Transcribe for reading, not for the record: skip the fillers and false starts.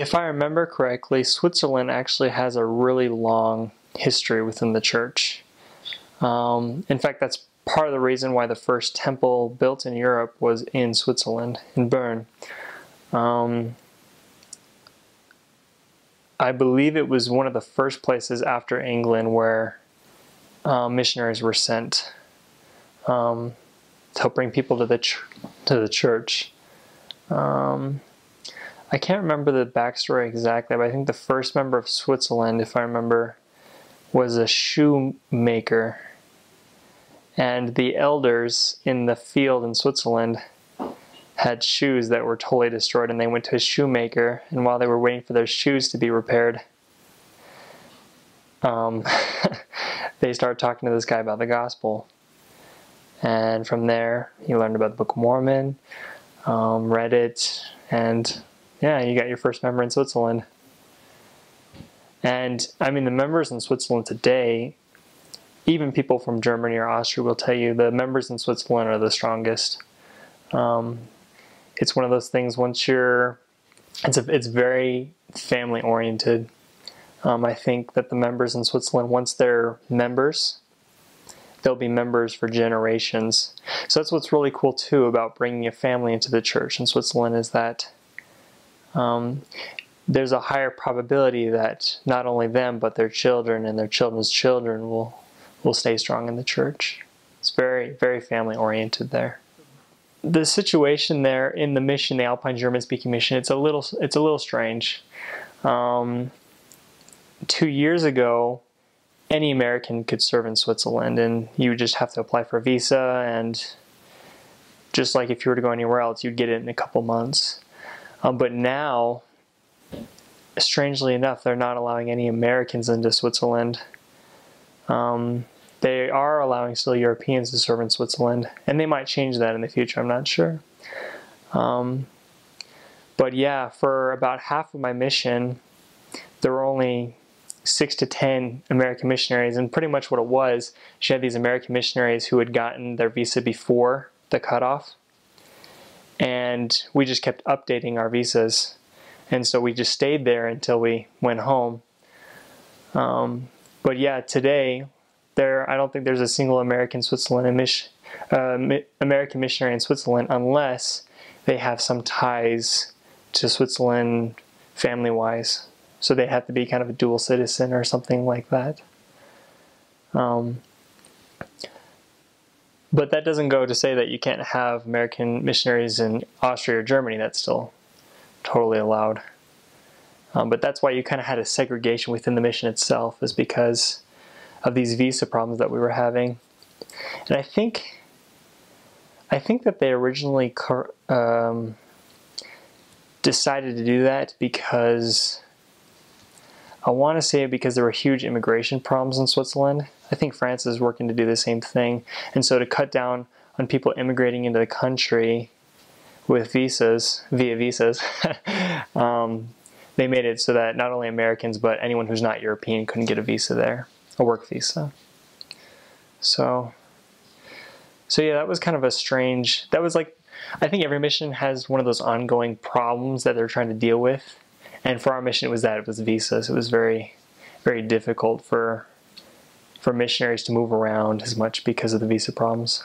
If I remember correctly, Switzerland actually has a really long history within the church. In fact, that's part of the reason why the first temple built in Europe was in Switzerland, in Bern. I believe it was one of the first places after England where missionaries were sent to help bring people to the church. I can't remember the backstory exactly, but I think the first member of Switzerland, if I remember, was a shoemaker. And the elders in the field in Switzerland had shoes that were totally destroyed, and they went to a shoemaker, and while they were waiting for their shoes to be repaired, they started talking to this guy about the gospel. And from there, he learned about the Book of Mormon, read it, and yeah, you got your first member in Switzerland. And I mean, the members in Switzerland today, even people from Germany or Austria will tell you the members in Switzerland are the strongest. It's one of those things, it's very family oriented. I think that the members in Switzerland, once they're members, they'll be members for generations. So that's what's really cool too about bringing a family into the church in Switzerland, is that there's a higher probability that not only them but their children and their children's children will stay strong in the church. It's very, very family oriented there. The situation there in the mission, the Alpine German-speaking mission, it's a little strange. 2 years ago, any American could serve in Switzerland, and you would just have to apply for a visa, and just like if you were to go anywhere else, you'd get it in a couple months. But now, strangely enough, they're not allowing any Americans into Switzerland. They are allowing still Europeans to serve in Switzerland, and they might change that in the future, I'm not sure. But yeah, for about half of my mission, there were only 6 to 10 American missionaries, and pretty much what it was, she had these American missionaries who had gotten their visa before the cutoff, and we just kept updating our visas, and so we just stayed there until we went home. But yeah, today, I don't think there's a single American American missionary in Switzerland unless they have some ties to Switzerland family-wise. So they have to be kind of a dual citizen or something like that. But that doesn't go to say that you can't have American missionaries in Austria or Germany. That's still totally allowed. But that's why you kind of had a segregation within the mission itself, is because of these visa problems that we were having. And I think that they originally decided to do that because, I want to say because there were huge immigration problems in Switzerland. I think France is working to do the same thing. And so to cut down on people immigrating into the country with visas, via visas, they made it so that not only Americans, but anyone who's not European couldn't get a visa there, a work visa. So yeah, that was kind of a strange, that was like, I think every mission has one of those ongoing problems that they're trying to deal with. And for our mission, it was visas. It was very, very difficult for missionaries to move around as much because of the visa problems.